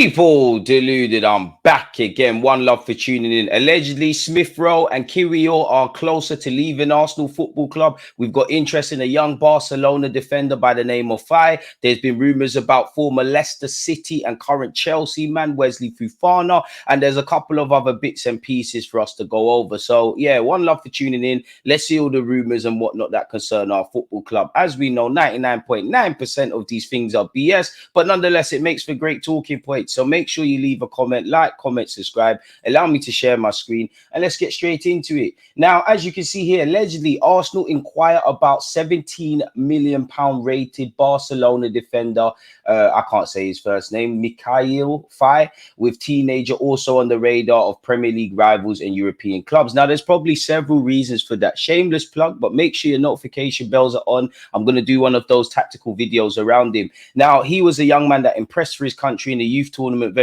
People, deluded, I'm back again. One love for tuning in. Allegedly, Smith-Rowe and Kiwior are closer to leaving Arsenal Football Club. We've got interest in a young Barcelona defender by the name of Faye. There's been rumours about former Leicester City and current Chelsea man Wesley Fofana. And there's a couple of other bits and pieces for us to go over. So, yeah, one love for tuning in. Let's see all the rumours and whatnot that concern our football club. As we know, 99.9% of these things are BS. But nonetheless, it makes for great talking points. So make sure you leave a comment, like, comment, subscribe, allow me to share my screen, and let's get straight into it. Now, as you can see here, allegedly, Arsenal inquire about £17 million rated Barcelona defender. I can't say his first name, Mikayil Faye, with teenager also on the radar of Premier League rivals and European clubs. Now, there's probably several reasons for that. Shameless plug, but make sure your notification bells are on. I'm going to do one of those tactical videos around him. Now, he was a young man that impressed for his country in the youth tournament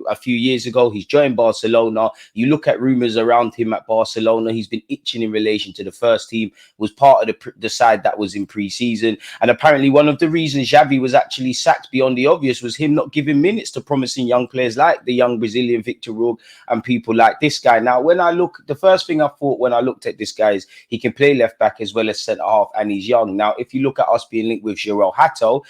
a few years ago. He's joined Barcelona. You look at rumours around him at Barcelona. He's been itching in relation to the first team, was part of the side that was in pre-season. And apparently one of the reasons Xavi was actually sacked beyond the obvious was him not giving minutes to promising young players like the young Brazilian Victor Roque and people like this guy. Now, when I look, the first thing I thought when I looked at this guy is he can play left back as well as centre half, and he's young. Now, if you look at us being linked with Joel Hato,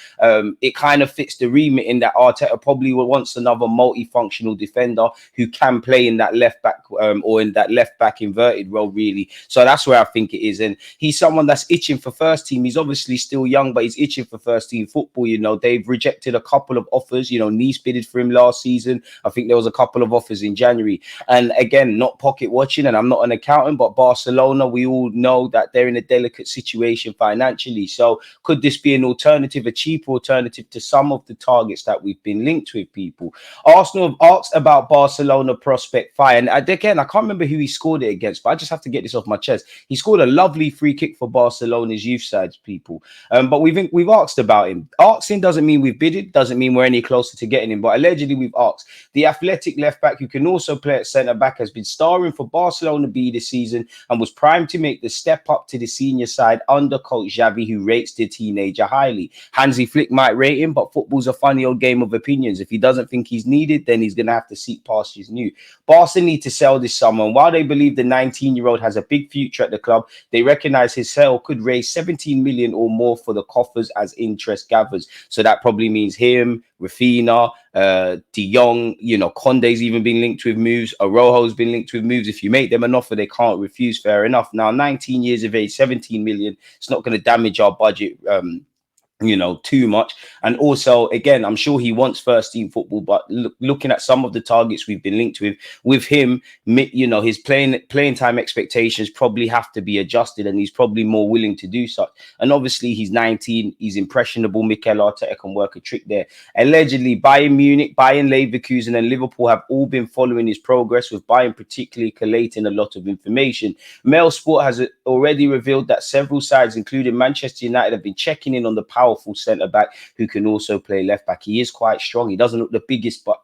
it kind of fits the remit in that Arteta probably wants another multifunctional defender who can play in that left back or in that left back inverted role, really. So that's where I think it is. And he's someone that's itching for first team. He's obviously still young, but he's itching for first team football. You know, they've rejected a couple of offers. You know, Nice bidded for him last season. I think there was a couple of offers in January. And again, not pocket watching, and I'm not an accountant, but Barcelona, we all know that they're in a delicate situation financially. So could this be an alternative, a cheaper alternative to some of the targets that we've been linked with, people? Arsenal have asked about Barcelona prospect Faye, and again, I can't remember who he scored it against, but I just have to get this off my chest. He scored a lovely free kick for Barcelona's youth sides, people. But we've asked about him. Asking doesn't mean we've bidded, doesn't mean we're any closer to getting him, but allegedly we've asked. The athletic left back who can also play at centre back has been starring for Barcelona B this season and was primed to make the step up to the senior side under coach Xavi, who rates the teenager highly. Hansi Flick might rate him, but football's a funny old game of opinions. If he doesn't think he's needed, then he's going to have to seek pastures new. Barca need to sell this summer, and while they believe the 19-year-old has a big future at the club, they recognise his sale could raise 17 million or more for the coffers as interest gathers. So that probably means him, Rafinha, De Jong, you know, Conde's even been linked with moves. Araujo's been linked with moves. If you make them an offer, they can't refuse. Fair enough. Now, 19 years of age, 17 million, it's not going to damage our budget you know, too much. And also, again, I'm sure he wants first team football, but looking at some of the targets we've been linked with him, you know, his playing time expectations probably have to be adjusted, and he's probably more willing to do such. And obviously he's 19, he's impressionable. Mikel Arteta can work a trick there. Allegedly, Bayern Munich, Bayern Leverkusen and Liverpool have all been following his progress, with Bayern particularly collating a lot of information. Mail Sport has already revealed that several sides, including Manchester United, have been checking in on the powerful centre back who can also play left back. He is quite strong. He doesn't look the biggest, but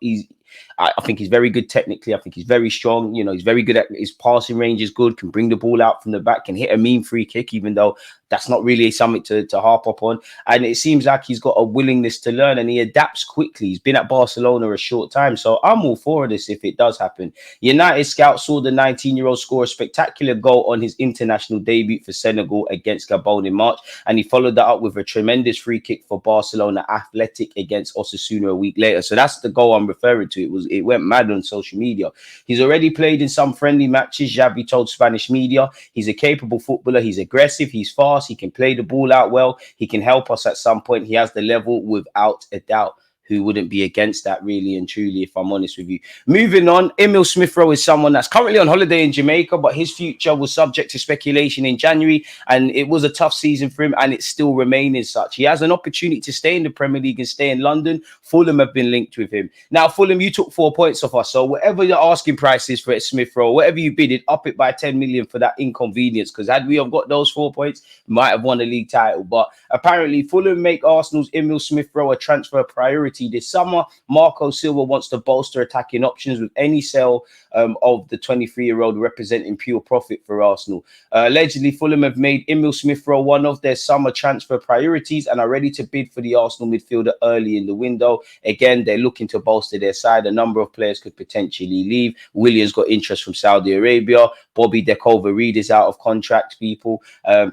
I think he's very good technically. I think he's very strong. You know, he's very good at his passing range is good, can bring the ball out from the back, can hit a mean free kick, even though that's not really something to harp up on. And it seems like he's got a willingness to learn, and he adapts quickly. He's been at Barcelona a short time, so I'm all for this if it does happen. United scouts saw the 19-year-old score a spectacular goal on his international debut for Senegal against Gabon in March, and he followed that up with a tremendous free kick for Barcelona Athletic against Osasuna a week later. So that's the goal I'm referring to. It went mad on social media. He's already played in some friendly matches. Xavi told Spanish media he's a capable footballer. He's aggressive. He's fast. He can play the ball out well. He can help us at some point. He has the level without a doubt. Who wouldn't be against that, really and truly, if I'm honest with you? Moving on, Emile Smith Rowe is someone that's currently on holiday in Jamaica, but his future was subject to speculation in January, and it was a tough season for him, and it's still remaining such. He has an opportunity to stay in the Premier League and stay in London. Fulham have been linked with him. Now, Fulham, you took 4 points off us, so whatever your asking price is for Smith Rowe, whatever you bid it, up it by 10 million for that inconvenience, because had we have got those 4 points, we might have won the league title. But apparently, Fulham make Arsenal's Emile Smith Rowe a transfer priority priority this summer. Marco Silva wants to bolster attacking options with any sale of the 23-year-old representing pure profit for Arsenal. Allegedly, Fulham have made Emile Smith Rowe one of their summer transfer priorities and are ready to bid for the Arsenal midfielder early in the window. Again, they're looking to bolster their side. A number of players could potentially leave. Williams got interest from Saudi Arabia. Bobby Dekova-Reid is out of contract, people.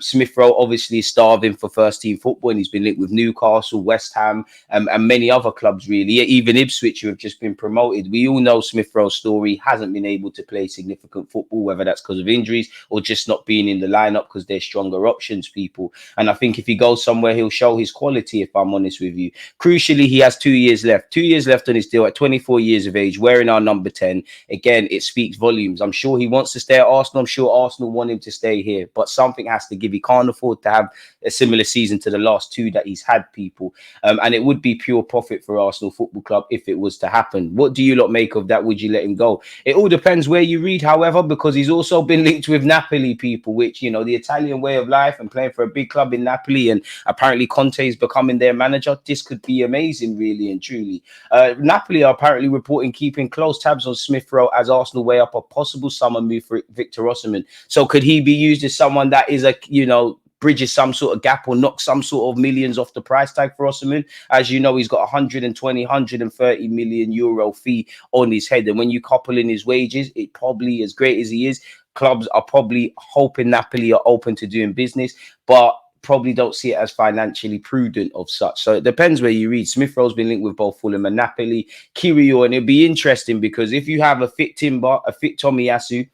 Smith Rowe obviously is starving for first-team football, and he's been linked with Newcastle, West Ham, and many other clubs, really. Even Ipswich, who have just been promoted. We all know Smith Rowe's story. Hasn't been able to play significant football, whether that's because of injuries or just not being in the lineup because there's stronger options, people. And I think if he goes somewhere, he'll show his quality, if I'm honest with you. Crucially, he has 2 years left. 2 years left on his deal at 24 years of age, wearing our number 10. Again, it speaks volumes. I'm sure he wants to stay at Arsenal. I'm sure Arsenal want him to stay here, but something has to give. He can't afford to have a similar season to the last two that he's had, people. And it would be pure profit for Arsenal Football Club if it was to happen. What do you lot make of that? Would you let him go? It all depends where you read, however, because he's also been linked with Napoli, people, which, you know, the Italian way of life and playing for a big club in Napoli, and apparently Conte is becoming their manager. This could be amazing, really and truly. Napoli are apparently reporting keeping close tabs on Smith Rowe as Arsenal weigh up a possible summer move for Victor Osimhen. So could he be used as someone that is bridges some sort of gap or knocks some sort of millions off the price tag for Osimhen? As you know, he's got 120, 130 million euro fee on his head. And when you couple in his wages, it probably, as great as he is, clubs are probably hoping Napoli are open to doing business, but probably don't see it as financially prudent of such. So it depends where you read. Smith Rowe's been linked with both Fulham and Napoli. Kiwior, and it'd be interesting because if you have a fit Timber, a fit Tomiyasu,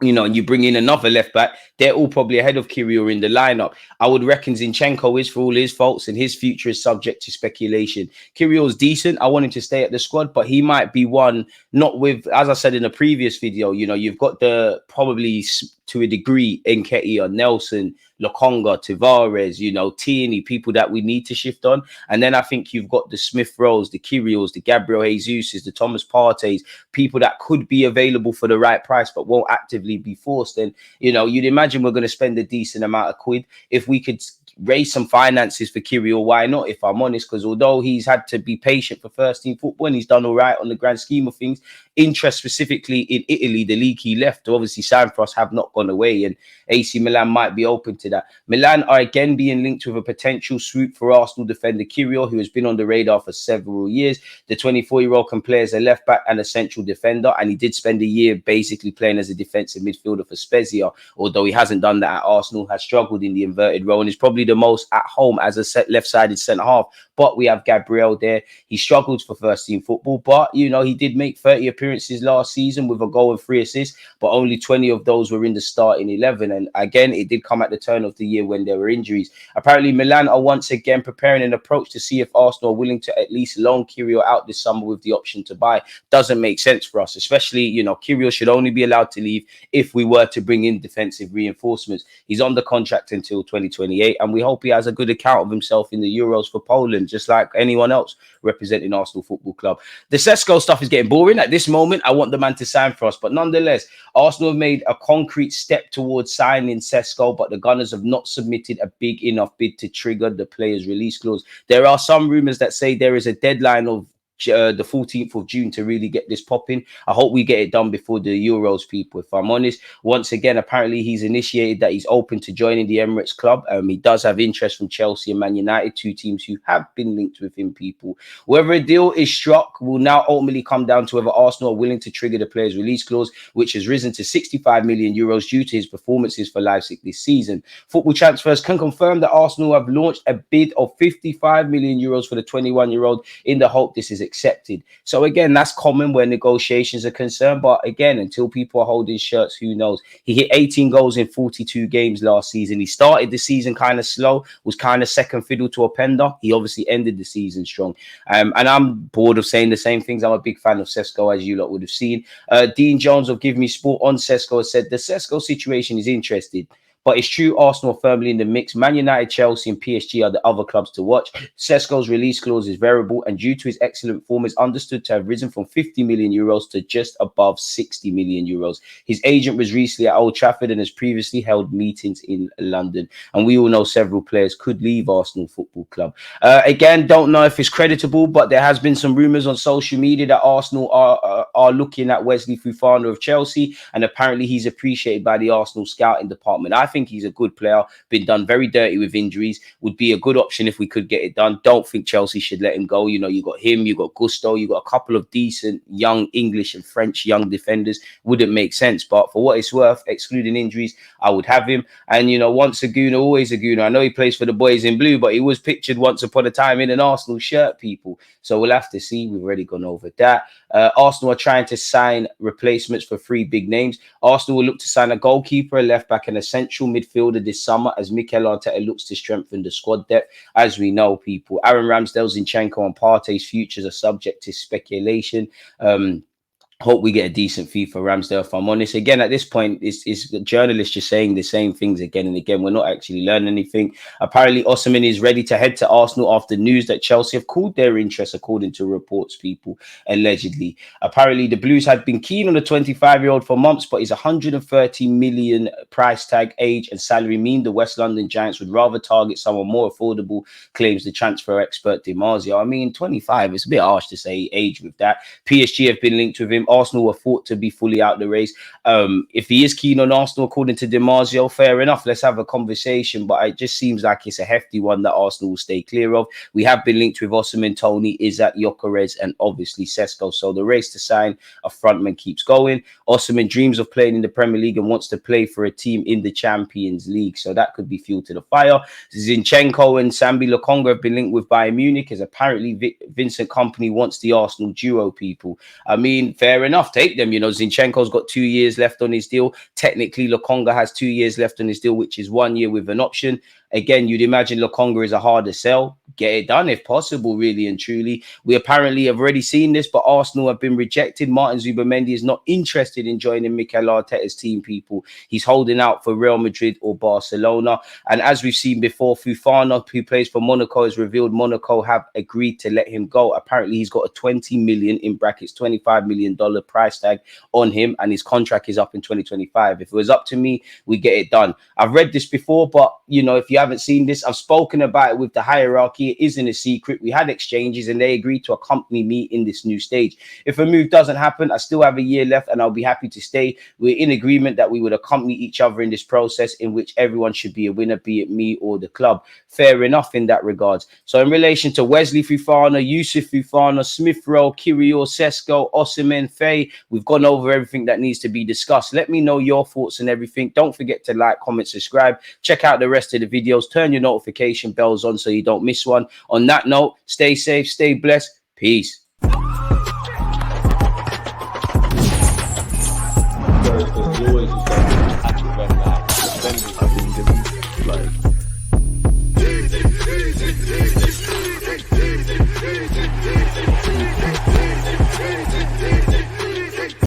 you know, and you bring in another left back, they're all probably ahead of Kiwior in the lineup. I would reckon Zinchenko is, for all his faults, and his future is subject to speculation. Kyrgios's decent. I want him to stay at the squad, but he might be one, not with, as I said in a previous video, you know, you've got the probably to a degree Nketiah, Nelson, Lokonga, Tavares, you know, Tierney, people that we need to shift on. And then I think you've got the Smith Rowes, the Kyrgios, the Gabriel Jesuses, the Thomas Partey's, people that could be available for the right price but won't actively be forced. And, you know, you'd imagine we're going to spend a decent amount of quid. If we could raise some finances for Kiwior, why not, if I'm honest? Because although he's had to be patient for first team football and he's done all right on the grand scheme of things, interest specifically in Italy, the league he left to obviously sign for us, have not gone away, and AC Milan might be open to that. Milan are again being linked with a potential swoop for Arsenal defender Kiwior, who has been on the radar for several years. The 24-year-old can play as a left back and a central defender, and he did spend a year basically playing as a defensive midfielder for Spezia, although he hasn't done that at Arsenal, has struggled in the inverted role, and is probably the most at home as a left-sided centre half. But we have Gabriel there. He struggled for first team football, but you know, he did make 30 appearances last season with a goal and 3 assists, but only 20 of those were in the starting 11. And again, it did come at the turn of the year when there were injuries. Apparently, Milan are once again preparing an approach to see if Arsenal are willing to at least loan Kiwior out this summer with the option to buy. Doesn't make sense for us, especially, you know, Kiwior should only be allowed to leave if we were to bring in defensive reinforcements. He's on the contract until 2028, and we hope he has a good account of himself in the Euros for Poland, just like anyone else representing Arsenal Football Club. The Sesko stuff is getting boring at this moment. I want the man to sign for us, but nonetheless, Arsenal have made a concrete step towards signing Sesko, but the Gunners have not submitted a big enough bid to trigger the player's release clause. There are some rumours that say there is a deadline of the 14th of June to really get this popping. I hope we get it done before the Euros, people, if I'm honest. Once again, apparently he's initiated that he's open to joining the Emirates club. He does have interest from Chelsea and Man United, two teams who have been linked with him, people. Whether a deal is struck will now ultimately come down to whether Arsenal are willing to trigger the player's release clause, which has risen to 65 million euros due to his performances for Leipzig this season. Football Transfers can confirm that Arsenal have launched a bid of 55 million euros for the 21-year-old in the hope this is accepted. So again, that's common where negotiations are concerned, but again, until people are holding shirts, who knows? He hit 18 goals in 42 games last season. He started the season kind of slow, was kind of second fiddle to Openda. He obviously ended the season strong, and I'm bored of saying the same things. I'm a big fan of Sesko, as you lot would have seen. Dean Jones of Give Me Sport on Sesko said the Sesko situation is interesting, But it's true, Arsenal are firmly in the mix. Man United, Chelsea and PSG are the other clubs to watch. Sesko's release clause is variable, and due to his excellent form, is understood to have risen from 50 million euros to just above 60 million euros. His agent was recently at Old Trafford and has previously held meetings in London. And we all know several players could leave Arsenal Football Club. Again, don't know if it's creditable, but there has been some rumours on social media that Arsenal are looking at Wesley Fofana of Chelsea, and apparently he's appreciated by the Arsenal scouting department. I think he's a good player, been done very dirty with injuries, would be a good option if we could get it done. Don't think Chelsea should let him go. You know, you got him, you got Gusto, you got a couple of decent young English and French young defenders. Wouldn't make sense, but for what it's worth, excluding injuries, I would have him. And, you know, once a Gooner, always a Gooner. I know he plays for the boys in blue, but he was pictured once upon a time in an Arsenal shirt, people. So we'll have to see. We've already gone over that. Arsenal are trying to sign replacements for 3 big names. Arsenal will look to sign a goalkeeper, a left-back and a central midfielder this summer as Mikel Arteta looks to strengthen the squad depth. As we know, people, Aaron Ramsdale, Zinchenko and Partey's futures are subject to speculation. Hope we get a decent fee for Ramsdale, if I'm honest. Again, at this point, it's journalists just saying the same things again and again. We're not actually learning anything. Apparently, Osimhen is ready to head to Arsenal after news that Chelsea have called their interest, according to reports, people, allegedly. Apparently, the Blues had been keen on the 25-year-old for months, but his 130 million price tag, age and salary mean the West London Giants would rather target someone more affordable, claims the transfer expert DiMarzio. I mean, 25, it's a bit harsh to say age with that. PSG have been linked with him. Arsenal were thought to be fully out the race. If he is keen on Arsenal, according to DiMarzio, fair enough. Let's have a conversation. But it just seems like it's a hefty one that Arsenal will stay clear of. We have been linked with Osimhen, Tony, Isak, Gyökeres, and obviously Sesko. So the race to sign a frontman keeps going. Osimhen dreams of playing in the Premier League and wants to play for a team in the Champions League. So that could be fuel to the fire. Zinchenko and Sambi Lokonga have been linked with Bayern Munich, as apparently Vincent Kompany wants the Arsenal duo, people. I mean, fair enough, take them. You know, Zinchenko's got 2 years left on his deal. Technically, Lokonga has 2 years left on his deal, which is 1 year with an option. Again, you'd imagine Lokonga is a harder sell. Get it done if possible, really and truly. We apparently have already seen this, but Arsenal have been rejected. Martin Zubimendi is not interested in joining Mikel Arteta's team, people. He's holding out for Real Madrid or Barcelona. And as we've seen before, Fofana, who plays for Monaco, has revealed Monaco have agreed to let him go. Apparently, he's got a 20 million, in brackets, $25 million price tag on him, and his contract is up in 2025. If it was up to me, we get it done. I've read this before, but, you know, if you haven't seen this, I've spoken about it with the hierarchy. It isn't a secret. We had exchanges and they agreed to accompany me in this new stage. If a move doesn't happen, I still have a year left and I'll be happy to stay. We're in agreement that we would accompany each other in this process, in which everyone should be a winner, be it me or the club. Fair enough in that regards. So in relation to Wesley Fofana, Yusuf Fofana, Smith-Rowe, Kiwior, Sesko, Osimhen, Faye, we've gone over everything that needs to be discussed. Let me know your thoughts and everything. Don't forget to like, comment, subscribe. Check out the rest of the videos. Turn your notification bells on so you don't miss one. On that note, stay safe, stay blessed. Peace. Like